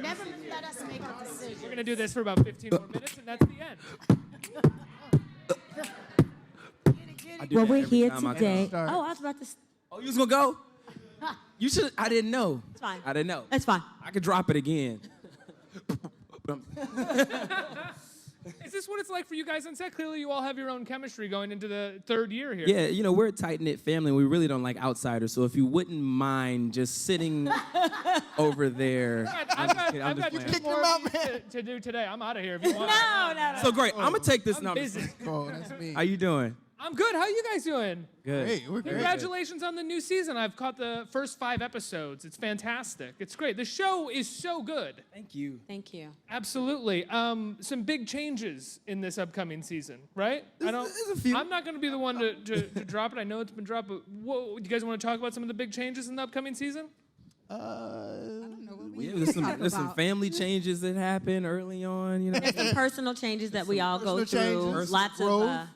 Never let us make a decision. We're going to do this for about 15 more minutes, and that's the end. Well, we're here today. Oh, I was about to. Oh, you was gonna go? You should. I didn't know. It's fine. I didn't know. It's fine. I could drop it again. Is this what it's like for you guys on set? Clearly, you all have your own chemistry going into the third year here. Yeah, you know, we're a tight-knit family. We really don't like outsiders. So if you wouldn't mind just sitting over there. I've got two more to do today. I'm out of here if you want. No. So great. I'm gonna take this I'm number. busy. Oh, that's me. How you doing? I'm good. How you guys doing? Good. Hey, we're great. Congratulations on the new season. I've caught the first 5 episodes. It's fantastic. It's great. The show is so good. Thank you. Thank you. Absolutely. Some big changes in this upcoming season, right? There's a few. I'm not going to be the one to drop it. I know it's been dropped, but do you guys want to talk about some of the big changes in the upcoming season? I don't know what we There's some family changes that happen early on, you know. There's some personal changes that we all go through. changes, Lots growth,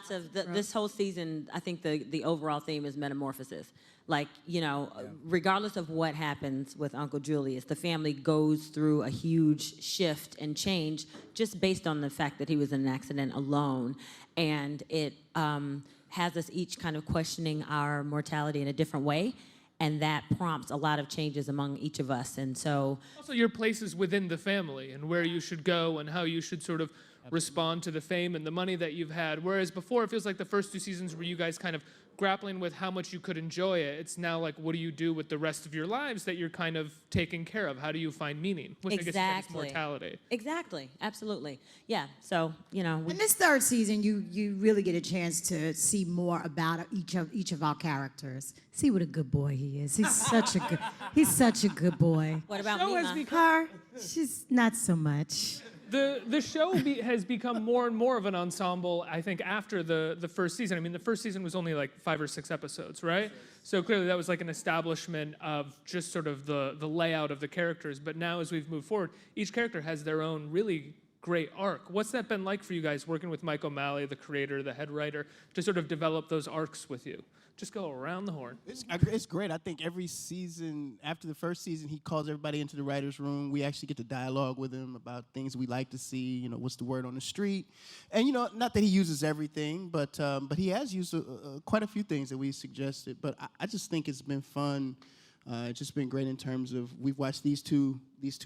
of this whole season. I think the overall theme is metamorphosis. Like, you know, regardless of what happens with Uncle Julius, the family goes through a huge shift and change just based on the fact that he was in an accident alone, and it has us each kind of questioning our mortality in a different way. And that prompts a lot of changes among each of us. And so... Also, your places within the family and where you should go and how you should sort of respond to the fame and the money that you've had. Whereas before, it feels like the first 2 seasons were you guys kind of grappling with how much you could enjoy it. It's now like, what do you do with the rest of your lives that you're kind of taking care of? How do you find meaning? Which I guess is mortality. Exactly. Absolutely. Yeah. So, you know... In this third season, you really get a chance to see more about each of our characters. See what a good boy he is. He's such a good boy. What about show me, has Ma? become, Her, she's not so much. the show has become more and more of an ensemble, I think, after the first season. I mean, the first season was only like 5 or 6 episodes, right? So clearly that was like an establishment of just sort of the layout of the characters. But now as we've moved forward, each character has their own really great arc. What's that been like for you guys, working with Mike O'Malley, the creator, the head writer, to sort of develop those arcs with you? Just go around the horn. It's great. I think every season, after the first season, he calls everybody into the writer's room. We actually get to dialogue with him about things we like to see, you know, what's the word on the street. And, you know, not that he uses everything, but he has used quite a few things that we suggested. But I just think it's been fun. It's just been great in terms of we've watched these two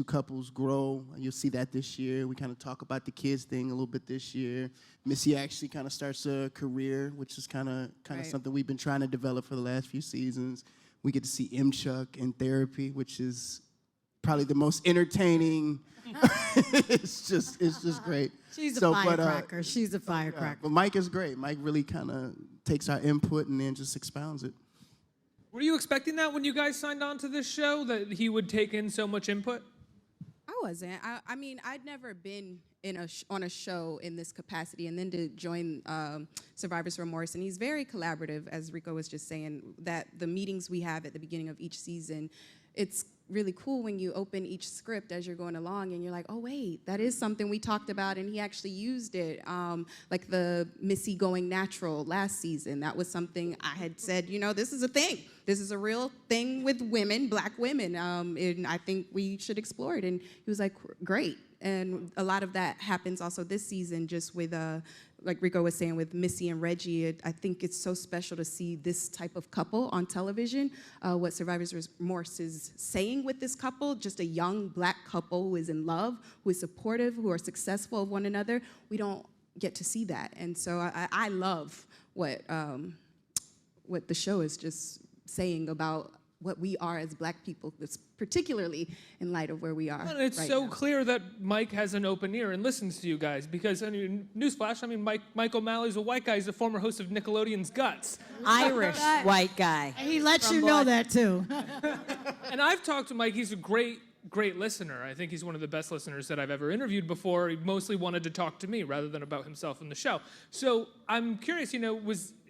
couples grow. You'll see that this year. We kind of talk about the kids thing a little bit this year. Missy actually kind of starts a career, which is kind of something we've been trying to develop for the last few seasons. We get to see Chuck in therapy, which is probably the most entertaining. it's just great. She's a firecracker. She's a firecracker. But Mike is great. Mike really kind of takes our input and then just expounds it. Were you expecting that when you guys signed on to this show, that he would take in so much input? I wasn't. I mean, I'd never been on a show in this capacity, and then to join Survivor's Remorse, and he's very collaborative, as Rico was just saying, that the meetings we have at the beginning of each season, it's really cool when you open each script as you're going along and you're like, oh wait, that is something we talked about, and he actually used it. Like the Missy going natural last season, that was something I had said, you know, this is a thing. This is a real thing with women, black women, and I think we should explore it. And he was like, great. And a lot of that happens also this season, just with, like Rico was saying, with Missy and Reggie. I think it's so special to see this type of couple on television. What Survivor's Remorse is saying with this couple, just a young black couple who is in love, who is supportive, who are successful of one another. We don't get to see that. And so I love what the show is just saying about what we are as black people, particularly in light of where we are. And it's right so now. clear that Mike has an open ear and listens to you guys, because, I mean, newsflash, I mean, Mike O'Malley's a white guy. He's the former host of Nickelodeon's Guts. Irish white guy. And he lets you know that too. And I've talked to Mike. He's a great listener. I think he's one of the best listeners that I've ever interviewed before. He mostly wanted to talk to me rather than about himself in the show. So I'm curious, you know,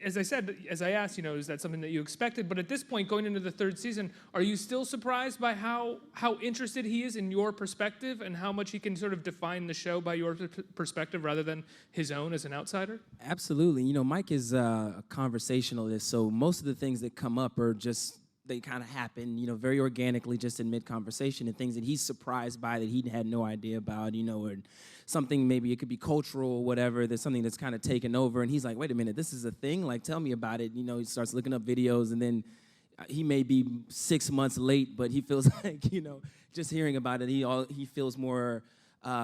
as I asked, you know, is that something that you expected? But at this point, going into the third season, are you still surprised by how interested he is in your perspective and how much he can sort of define the show by your perspective rather than his own as an outsider? Absolutely. You know, Mike is a conversationalist, so most of the things that come up are just they kind of happen, you know, very organically, just in mid-conversation, and things that he's surprised by that he had no idea about, you know, or something, maybe it could be cultural or whatever. There's something that's kind of taken over, and he's like, wait a minute, this is a thing? Like, tell me about it. You know, he starts looking up videos, and then he may be 6 months late, but he feels like, you know, just hearing about it, he feels more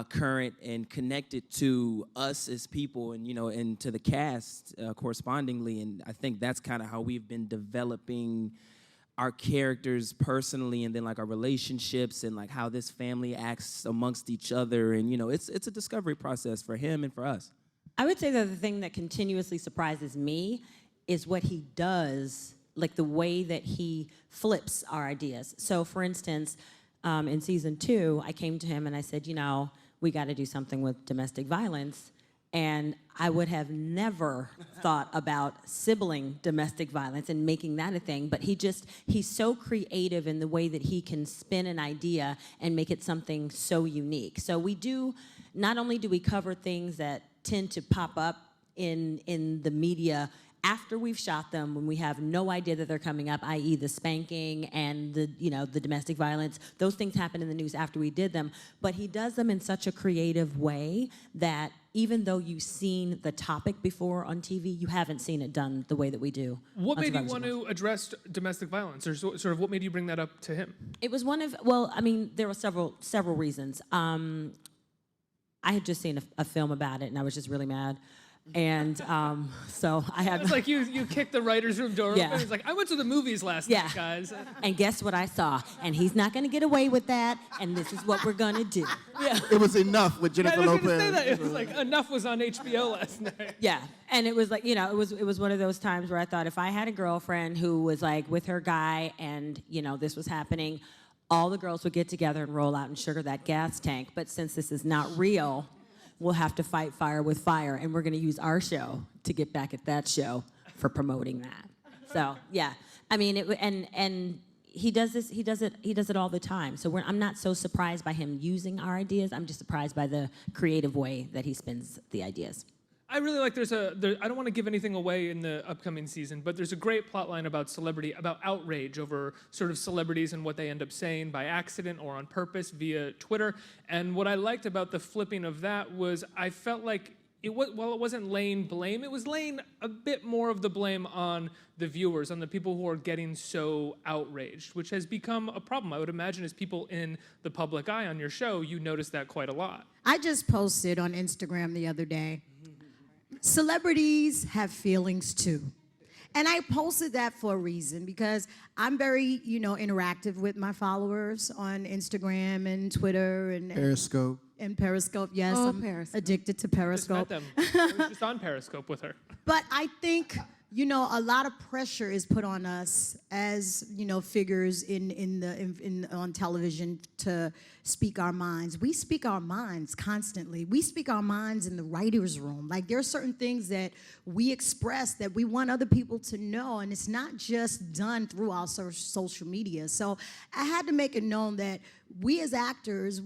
current and connected to us as people, and, you know, and to the cast correspondingly. And I think that's kind of how we've been developing our characters personally, and then like our relationships, and like how this family acts amongst each other. And, you know, it's a discovery process for him and for us. I would say that the thing that continuously surprises me is what he does, like the way that he flips our ideas. So for instance, in season 2, I came to him and I said, you know, we got to do something with domestic violence. And I would have never thought about sibling domestic violence and making that a thing, but he's so creative in the way that he can spin an idea and make it something so unique. So not only do we cover things that tend to pop up in the media after we've shot them, when we have no idea that they're coming up, i.e. the spanking and the domestic violence, those things happen in the news after we did them, but he does them in such a creative way that even though you've seen the topic before on TV, you haven't seen it done the way that we do. What made you want to address domestic violence, or sort of what made you bring that up to him? It was there were several reasons. I had just seen a film about it, and I was just really mad. And so I had... It's like you kicked the writer's room door Yeah. open. It's like, I went to the movies last night, guys. And guess what I saw? And he's not going to get away with that, and this is what we're going to do. Yeah. It was enough with Jennifer I was Lopez. going to say that. It was like, enough was on HBO last night. Yeah, and it was like, you know, it was one of those times where I thought, if I had a girlfriend who was like with her guy and, you know, this was happening, all the girls would get together and roll out and sugar that gas tank. But since this is not real, we'll have to fight fire with fire, and we're going to use our show to get back at that show for promoting that. So yeah, I mean, and he does this. He does it all the time. So I'm not so surprised by him using our ideas. I'm just surprised by the creative way that he spins the ideas. I really like I don't want to give anything away in the upcoming season, but there's a great plot line about outrage over sort of celebrities and what they end up saying by accident or on purpose via Twitter. And what I liked about the flipping of that was I felt like while it wasn't laying blame, it was laying a bit more of the blame on the viewers, on the people who are getting so outraged, which has become a problem. I would imagine as people in the public eye on your show, you notice that quite a lot. I just posted on Instagram the other day, celebrities have feelings too. And I posted that for a reason, because I'm very, you know, interactive with my followers on Instagram and Twitter and Periscope. And Periscope, yes. Oh, I'm Periscope. addicted to Just Periscope. met them. I was just on Periscope with her. But I think, you know, a lot of pressure is put on us as, you know, figures on television to speak our minds. We speak our minds constantly. We speak our minds in the writer's room. Like, there are certain things that we express that we want other people to know, and it's not just done through our social media. So I had to make it known that we as actors,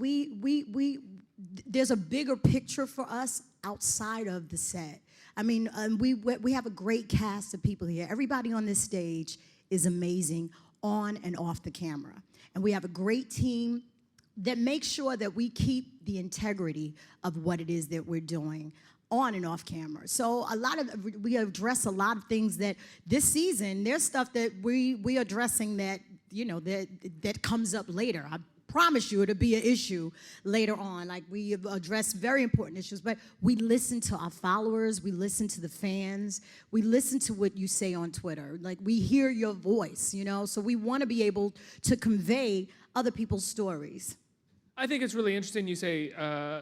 there's a bigger picture for us outside of the set. I mean, we have a great cast of people here. Everybody on this stage is amazing on and off the camera. And we have a great team that makes sure that we keep the integrity of what it is that we're doing on and off camera. So we address a lot of things that this season, there's stuff that we are addressing that, you know, that comes up later. I promise you it'll be an issue later on. Like, we address very important issues, but we listen to our followers, we listen to the fans, we listen to what you say on Twitter. Like, we hear your voice, you know, so we want to be able to convey other people's stories. I think it's really interesting you say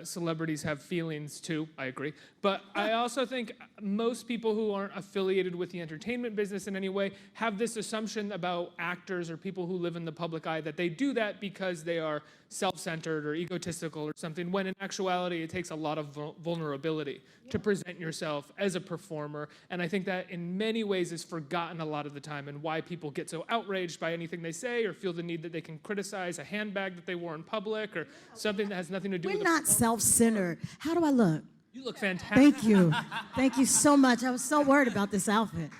celebrities have feelings too. I agree. But I also think most people who aren't affiliated with the entertainment business in any way have this assumption about actors or people who live in the public eye that they do that because they are self-centered or egotistical or something, when in actuality it takes a lot of vulnerability to present yourself as a performer. And I think that in many ways is forgotten a lot of the time, and why people get so outraged by anything they say or feel the need that they can criticize a handbag that they wore in public or something that has nothing to do with We're not self-centered. How do I look? You look fantastic. Thank you. Thank you so much. I was so worried about this outfit.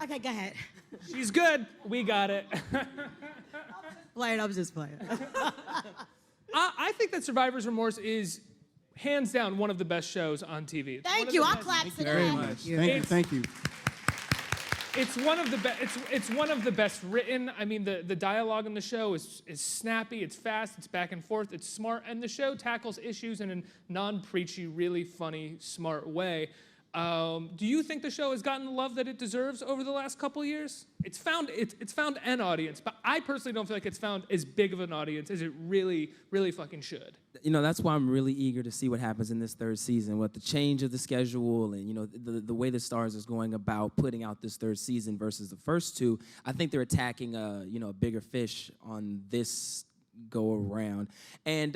Okay, go ahead. She's good. We got it. I'm just playing. I think that Survivor's Remorse is hands down one of the best shows on TV. Thank you. I'll clap for Very that. much. Thank you. It's one of the best. It's one of the best written. I mean, the dialogue in the show is snappy. It's fast. It's back and forth. It's smart, and the show tackles issues in a non-preachy, really funny, smart way. Do you think the show has gotten the love that it deserves over the last couple of years? It's found an audience, but I personally don't feel like it's found as big of an audience as it really, really fucking should. You know, that's why I'm really eager to see what happens in this third season with the change of the schedule and, you know, the way the Stars is going about putting out this third season versus the first two. I think they're attacking a bigger fish on this go around. And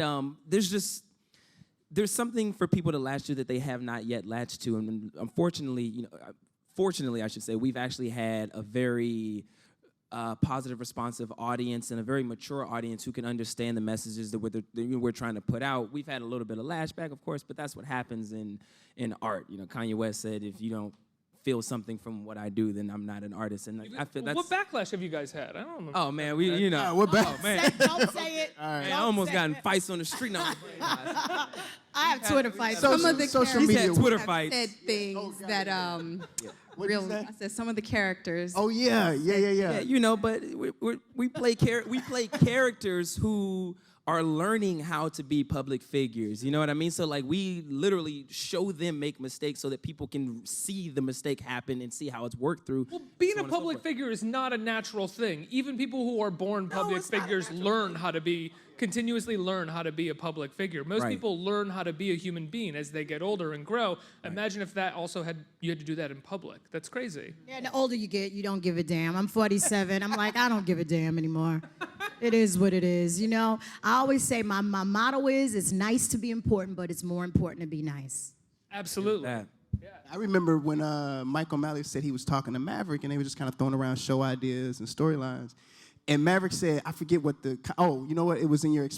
there's something for people to latch to that they have not yet latched to. And unfortunately, fortunately, I should say, we've actually had a very positive, responsive audience and a very mature audience who can understand the messages that we're trying to put out. We've had a little bit of lashback, of course, but that's what happens in art. You know, Kanye West said, if you don't feel something from what I do, then I'm not an artist. And I feel that's... What backlash have you guys had? I don't know. Oh, man, we're back. Oh, man. Don't say it. All right. Man, I almost got in fights on the street. No, I have Twitter fights. Some of the social characters media Twitter have fights. said things that What'd you say? I said some of the characters. Oh yeah. Yeah, but we play characters who are learning how to be public figures. You know what I mean? So like we literally show them make mistakes so that people can see the mistake happen and see how it's worked through. Well, being so a public figure is not a natural thing. Even people who are born public figures continuously learn how to be a public figure. Most Right. people learn how to be a human being as they get older and grow. Imagine if that also you had to do that in public. That's crazy. Yeah, the older you get, you don't give a damn. I'm 47. I'm like, I don't give a damn anymore. It is what it is, you know? I always say my motto is, it's nice to be important, but it's more important to be nice. Absolutely. That. I remember when Mike O'Malley said he was talking to Maverick, and they were just kind of throwing around show ideas and storylines. And Maverick said, I forget what you know what? It was in your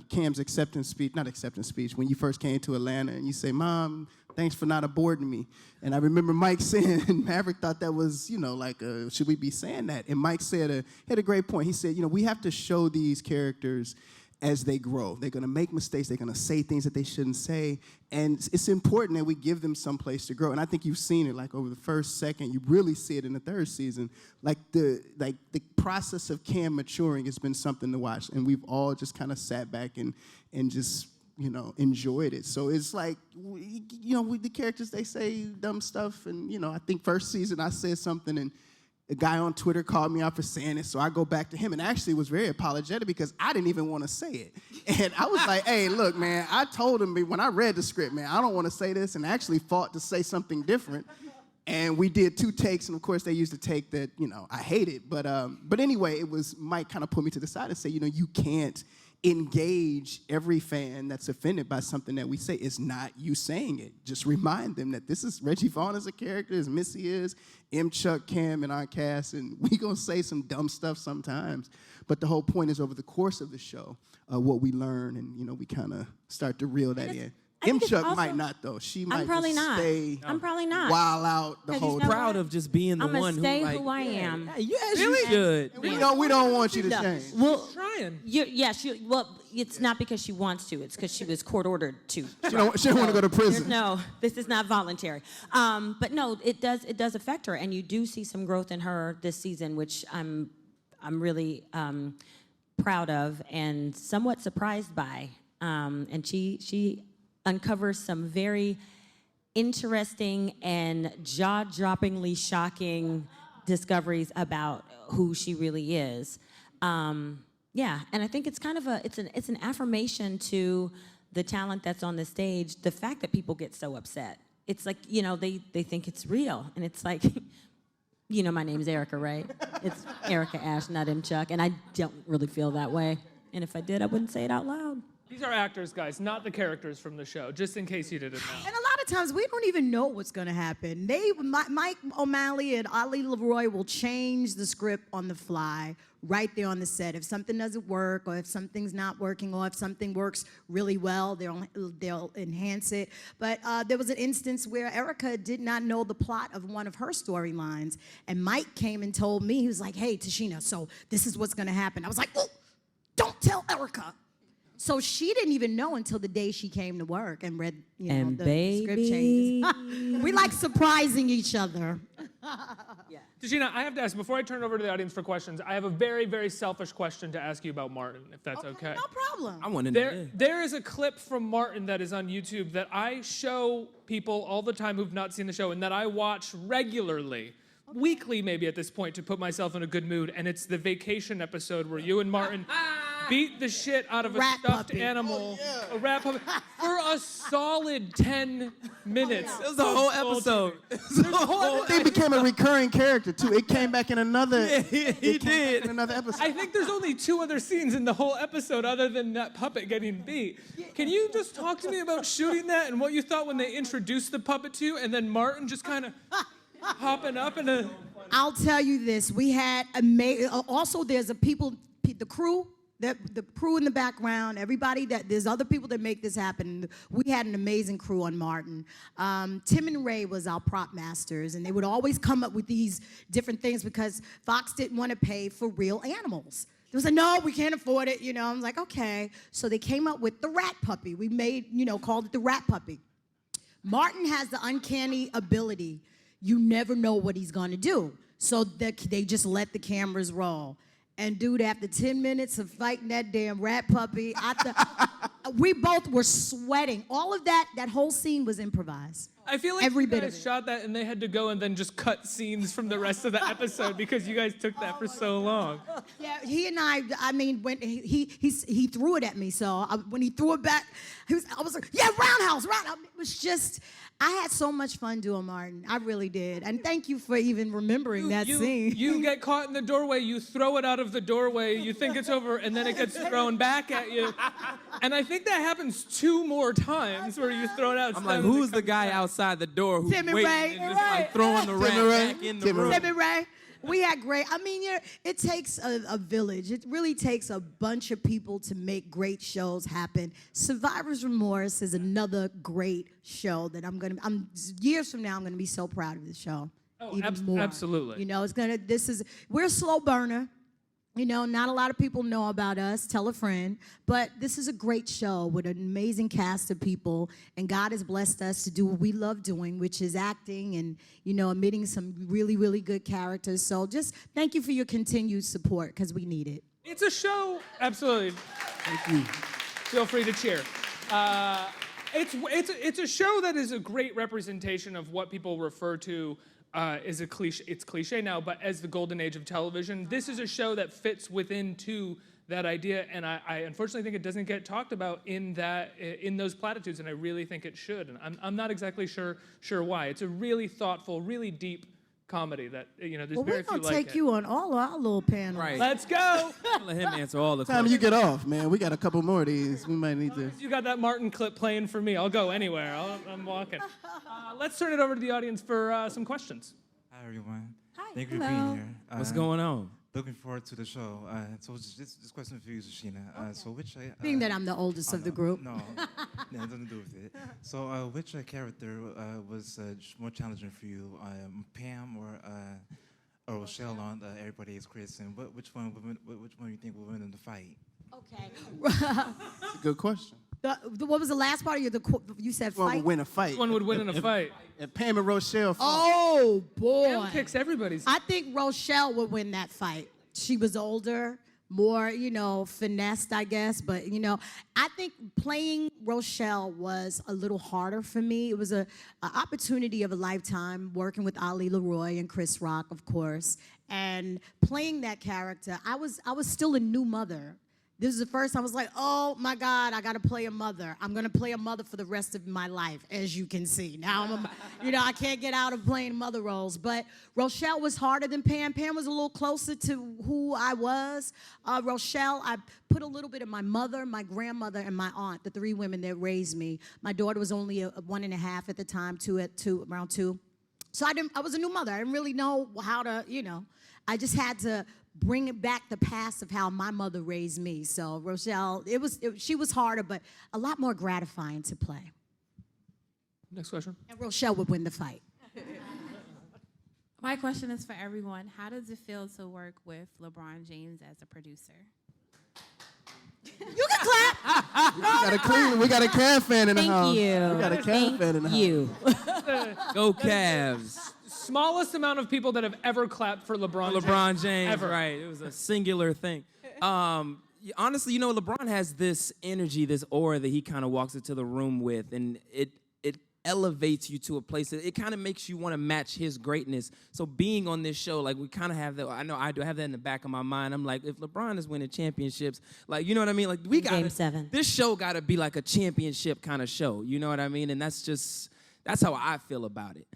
Cam's acceptance speech, not acceptance speech, when you first came to Atlanta, and you say, Mom, thanks for not aborting me. And I remember Mike saying, and Maverick thought that was, should we be saying that? And Mike said, he had a great point. He said, we have to show these characters as they grow. They're gonna make mistakes, they're gonna say things that they shouldn't say, and it's important that we give them some place to grow. And I think you've seen it, like over the first, second, you really see it in the third season. Like the process of Cam maturing has been something to watch, and we've all just kind of sat back and just, enjoyed it. So it's like, with the characters, they say dumb stuff, and, I think first season I said something, and a guy on Twitter called me out for saying it, so I go back to him and actually was very apologetic because I didn't even want to say it. And I was like, hey, look, man, I told him when I read the script, man, I don't want to say this, and actually fought to say something different. And we did 2 takes, and of course they used a take that, I hated. But anyway, it was Mike kind of put me to the side and say, you can't engage every fan that's offended by something that we say. It's not you saying it. Just remind them that this is Reggie Vaughn as a character, as Missy is, M. Chuck, Cam, and our cast, and we gonna say some dumb stuff sometimes. But the whole point is over the course of the show, what we learn, and we kind of start to reel that in. M. Chuck might not, though. She might probably just not. stay I'm probably not. wild out the whole time. Proud of just being the I'm gonna one stay who who I am. Yeah, yes, you should. We don't want you to change. Well, Trying. It's not because she wants to. It's because she was court ordered to. She don't want to go to prison. No, this is not voluntary. But no, it does affect her, and you do see some growth in her this season, which I'm really proud of and somewhat surprised by. And she uncovers some very interesting and jaw-droppingly shocking discoveries about who she really is. Yeah, and I think it's kind of it's an affirmation to the talent that's on the stage. The fact that people get so upset, it's like they think it's real, and it's like, my name's Erica, right? It's Erica Ash, not M. Chuck, and I don't really feel that way. And if I did, I wouldn't say it out loud. These are actors, guys, not the characters from the show, just in case you didn't know. And a lot of times we don't even know what's going to happen. Mike O'Malley and Ali Leroy will change the script on the fly right there on the set. If something doesn't work, or if something's not working, or if something works really well, they'll enhance it. But there was an instance where Erica did not know the plot of one of her storylines, and Mike came and told me, he was like, hey, Tichina, so this is what's going to happen. I was like, oh, don't tell Erica. So she didn't even know until the day she came to work and read, the script changes. We like surprising each other. Yeah. Tichina, I have to ask, before I turn it over to the audience for questions, I have a very, very selfish question to ask you about Martin, if that's okay. No problem. I want to know. There is a clip from Martin that is on YouTube that I show people all the time who've not seen the show and that I watch regularly, weekly maybe at this point, to put myself in a good mood, and it's the vacation episode where you and Martin beat the shit out of a Rat stuffed puppy. animal, a rat puppy, for a solid 10 minutes. It was the whole episode. They became a recurring character too. It came back in another. He did. In another episode. I think there's only 2 other scenes in the whole episode other than that puppet getting beat. Can you just talk to me about shooting that and what you thought when they introduced the puppet to you, and then Martin just kind of hopping up in a... I'll tell you this. We had also there's the crew. The crew in the background, there's other people that make this happen. We had an amazing crew on Martin. Tim and Ray was our prop masters, and they would always come up with these different things because Fox didn't want to pay for real animals. They was like, no, we can't afford it, I was like, okay. So they came up with the rat puppy. We made, called it the rat puppy. Martin has the uncanny ability. You never know what he's going to do. So they just let the cameras roll. And dude, after 10 minutes of fighting that damn rat puppy, we both were sweating. All of that whole scene was improvised. I feel like every you bit guys of it. shot that and they had to go and then just cut scenes from the rest of the episode because you guys took that for so long. Yeah, he and I mean, when he threw it at me, so when he threw it back, I was like, yeah, roundhouse. It was just, I had so much fun doing Martin. I really did. And thank you for even remembering that scene. You get caught in the doorway, you throw it out of the doorway, you think it's over, and then it gets thrown back at you. And I think that happens 2 more times where you throw it out. I'm like, who's the guy outside the door who's Tim and waiting Ray. and just like throwing the rat back in the room? Tim and Ray. We had great, it takes a village. It really takes a bunch of people to make great shows happen. Survivor's Remorse is another great show that years from now, I'm gonna be so proud of the show. Oh, even more. absolutely. We're a slow burner. Not a lot of people know about us. Tell a friend. But this is a great show with an amazing cast of people. And God has blessed us to do what we love doing, which is acting and, admitting some really, really good characters. So just thank you for your continued support, because we need it. It's a show. Absolutely. Thank you. Feel free to cheer. It's a show that is a great representation of what people refer to is a cliche. It's cliche now, but as the golden age of television, this is a show that fits within that idea, and I unfortunately think it doesn't get talked about in those platitudes, and I really think it should. And I'm not exactly sure why. It's a really thoughtful, really deep comedy that there's very few like it. We're gonna take you on all our little panels. Right. Let's go. Let him answer all the Time questions. you get off, man. We got a couple more of these. We might need to. You got that Martin clip playing for me. I'll go anywhere. I'm walking. Let's turn it over to the audience for some questions. Hi, everyone. Hi. Thank you for Hello. being here. What's going on? Looking forward to the show. So this question for you, Tichina. So which Being that I'm the oldest of the group. No, it doesn't do with it. So which character was more challenging for you, Pam or Rochelle on Everybody Is Chris? And which one you think will win in the fight? Okay. That's a good question. What was the last part of you said One fight? would win a fight. Which one would win in a fight? If Pam and Rochelle fought. Oh, boy. Pam kicks everybody's. I think Rochelle would win that fight. She was older, more, finessed, I guess. But, I think playing Rochelle was a little harder for me. It was an opportunity of a lifetime working with Ali Leroy and Chris Rock, of course. And playing that character, I was still a new mother. This is the first time I was like, oh my God, I gotta play a mother. I'm gonna play a mother for the rest of my life, as you can see. Now I can't get out of playing mother roles. But Rochelle was harder than Pam. Pam was a little closer to who I was. Rochelle, I put a little bit of my mother, my grandmother, and my aunt, the 3 women that raised me. My daughter was only a 1.5 at the time, around 2. So I was a new mother. I didn't really know how to, I just had to bring it back the past of how my mother raised me. So Rochelle, she was harder, but a lot more gratifying to play. Next question. And Rochelle would win the fight. My question is for everyone. How does it feel to work with LeBron James as a producer? You can clap. We got a Cavs fan in the house. Thank you. We got a Cavs fan in the house. You. Go Cavs. Smallest amount of people that have ever clapped for LeBron James, ever. right? It was a singular thing. Honestly, LeBron has this energy, this aura that he kind of walks into the room with, and it elevates you to a place that it kind of makes you want to match his greatness. So being on this show, like we kind of have that. I know I do have that in the back of my mind. I'm like, if LeBron is winning championships, like you know what I mean? Like we got Game 7. This show got to be like a championship kind of show. You know what I mean? And that's how I feel about it.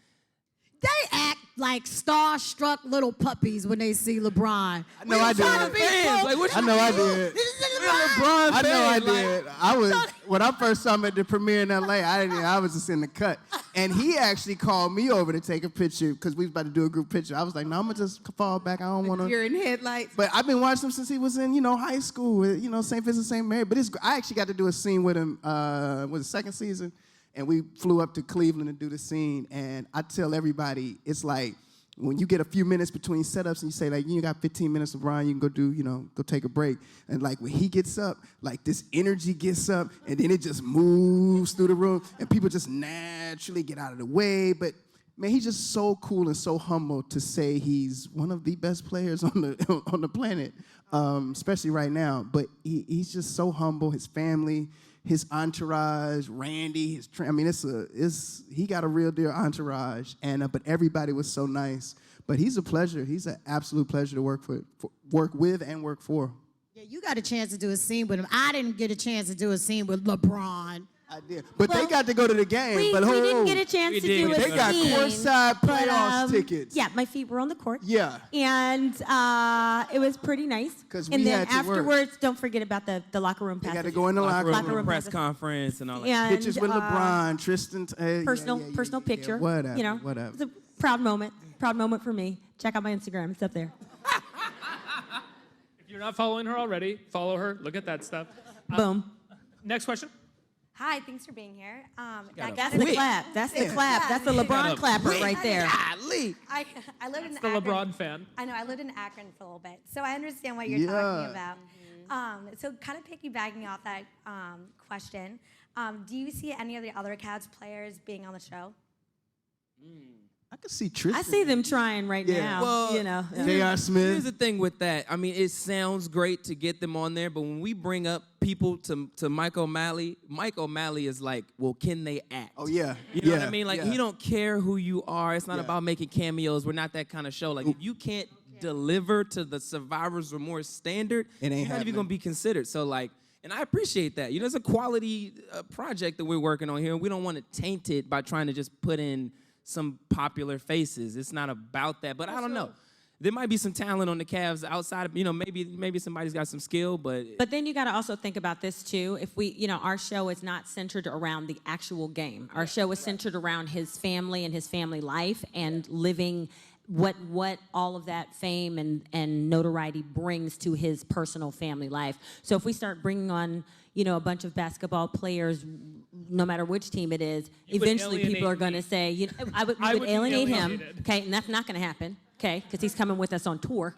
They act like starstruck little puppies when they see LeBron. I know I did. I know I did. This is LeBron I know I fan, did. When I first saw him at the premiere in LA, I was just in the cut. And he actually called me over to take a picture because we was about to do a group picture. I was like, no, I'm going to just fall back. I don't want to. You're in headlights. But I've been watching him since he was in, high school, St. Vincent, St. Mary. But I actually got to do a scene with him, was the second season. And we flew up to Cleveland to do the scene. And I tell everybody, it's like, when you get a few minutes between setups and you say, like, you got 15 minutes, LeBron, you can go do, go take a break. And, like, when he gets up, like, this energy gets up, and then it just moves through the room, and people just naturally get out of the way. But, man, he's just so cool and so humble to say he's one of the best players on the planet, especially right now. But he's just so humble, his family, his entourage, Randy, he got a real deal entourage, and but everybody was so nice. But he's a pleasure. He's an absolute pleasure to work with and work for. Yeah, you got a chance to do a scene with him. I didn't get a chance to do a scene with LeBron. I did, but they got to go to the game. We didn't get a chance to do a They got scene, courtside but, playoffs tickets. Yeah, my feet were on the court. Yeah. And it was pretty nice. 'Cause and we then had to work. afterwards, don't forget about the locker room They passes. got to go in the locker Locker room. room press passes. conference and all that. And, Pictures with LeBron, Tristan. personal picture. Whatever. Whatever. It's a proud moment. Proud moment for me. Check out my Instagram. It's up there. If you're not following her already, follow her. Look at that stuff. Boom. Next question. Hi, thanks for being here. That's the clap. That's the clap. That's the LeBron clapper right there. I lived in The Akron. LeBron fan. I know, I lived in Akron for a little bit, so I understand what you're Yeah. talking about. So kind of piggybacking off that question, do you see any of the other Cavs players being on the show? I can see Tristan. I see them trying right Yeah. now. Well, J.R. Smith. Here's the thing with that. I mean, it sounds great to get them on there, but when we bring up people to Mike O'Malley is like, well, can they act? Oh, yeah. You know yeah. what I mean? Like, yeah. he don't care who you are. It's not Yeah. about making cameos. We're not that kind of show. Like, if you can't deliver to the Survivor's Remorse standard, It ain't you're not even happening. going to be considered. So, like, and I appreciate that. It's a quality project that we're working on here, and we don't want to taint it by trying to just put in some popular faces. It's not about that, but I don't know. There might be some talent on the Cavs outside of, maybe somebody's got some skill, but then you got to also think about this too. If we, our show is not centered around the actual game. Our show is centered around his family and his family life and living what all of that fame and notoriety brings to his personal family life. So if we start bringing on, a bunch of basketball players, no matter which team it is, would eventually people are alienate going me. to say, we I would would be alienate him. alienated. Okay, and that's not going to happen. Okay, because he's coming with us on tour.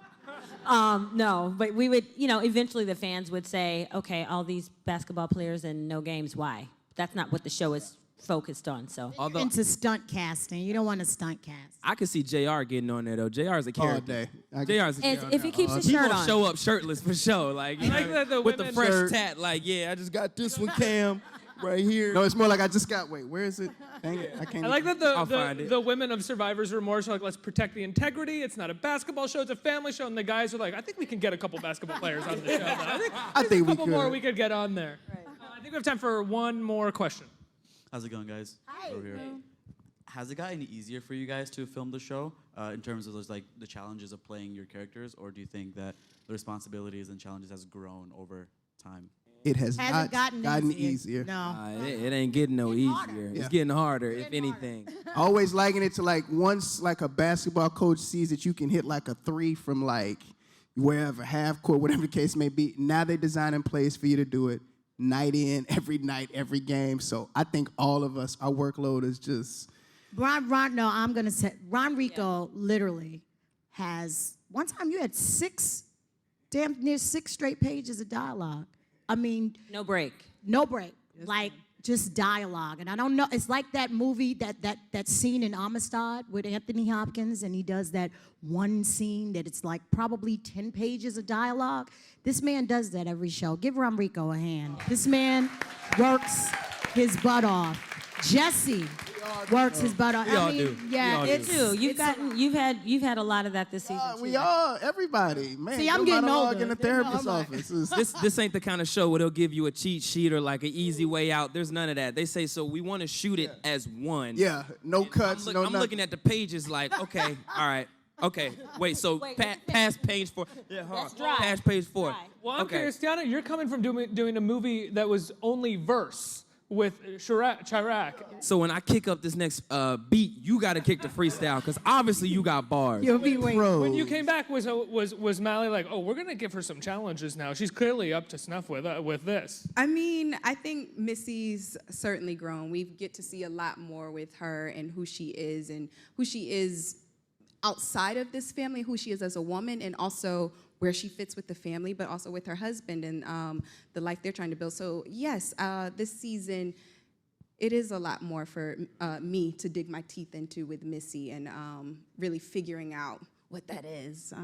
No, but we would, eventually the fans would say, okay, all these basketball players and no games, why? That's not what the show is focused on, so. You're into stunt casting. You don't want to stunt cast. I could see JR getting on there, though. JR is a All character. day. JR's a character. If he keeps his He shirt gonna on. show up shirtless for sure. Like, I like that the with the women- fresh Shirt. tat. Like, yeah, I just got this one, Cam. right here. No, it's more like I just got. Wait, where is it? Dang it, I can't. I like that I'll find the, it. the women of Survivor's Remorse are like, let's protect the integrity. It's not a basketball show, it's a family show. And the guys are like, I think we can get a couple basketball players on the show. Now. I think we a couple more could. we could get on there. Right. I think we have time for one more question. How's it going, guys? Hi. Over here. Has it gotten easier for you guys to film the show in terms of those, like the challenges of playing your characters, or do you think that the responsibilities and challenges has grown over time? It has Hasn't not gotten easier. No. It ain't getting no easier. harder. It's getting harder, if anything. Always liking it to like once like a basketball coach sees that you can hit like a 3 from like wherever, half court, whatever the case may be. Now they designing plays for you to do it night in, every night, every game. So I think all of us, our workload is just. No, I'm gonna say RonReaco literally has. One time you had damn near 6 straight pages of dialogue. I mean, No break. no break, like just dialogue. And I don't know. It's like that movie, that scene in Amistad with Anthony Hopkins, and he does that one scene that it's like probably 10 pages of dialogue. This man does that every show. Give RonReaco a hand. This man works his butt off. Jessie works his butt off. We all I mean, do. yeah, We all it's do. You've had a lot of that this season too. We all, everybody, man. See, I'm your getting monologue older. in the You know, therapist's I'm like- office. is- This ain't the kind of show where they'll give you a cheat sheet or like an easy way out. There's none of that. They say, so we want to shoot it as one. Yeah, no cuts, no I'm nothing. looking at the pages like, okay, all right. Okay, wait, so past page 4. Yeah, hold on. dry. Past page 4. Dry. Well, I'm Okay. curious, Teyonah, you're coming from doing a movie that was only verse with Chirac. So when I kick up this next beat, you got to kick the freestyle because obviously you got bars. You'll be waiting. Bro. When you came back, was Mally like, oh, we're gonna give her some challenges now? She's clearly up to snuff with this. I mean, I think Missy's certainly grown. We get to see a lot more with her and who she is outside of this family, who she is as a woman, and also where she fits with the family, but also with her husband and the life they're trying to build. So yes, this season, it is a lot more for me to dig my teeth into with Missy and really figuring out what that is.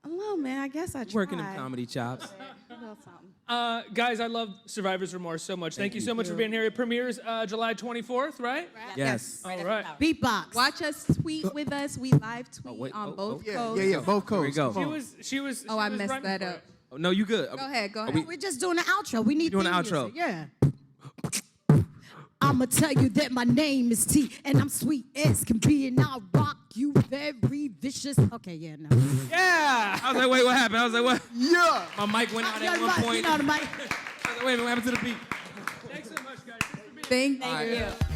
Well, man, I guess I tried. Working them comedy chops. A little something. Guys, I love Survivor's Remorse so much. Thank you so much for being here. It premieres July 24th, right? Yes. All right. Beatbox. Watch us tweet with us. We live tweet wait, on oh, both Yeah, codes. yeah, both Here we codes. go. Come on. She was. Oh, I she was messed rhyming that for up. it. Oh, no, you good. Go ahead, go Are ahead. We're just doing the outro. We need doing theme the music. outro. Yeah. I'ma tell you that my name is T, and I'm sweet as can be, and I'll rock you very vicious. Okay, yeah, no. Yeah. I was like, wait, what happened? I was like, what? Yeah. My mic went out Yeah, at one point. You know the mic. I was like, wait, what happened to the beat? Thanks so much, guys. Thanks for being here. Thank you.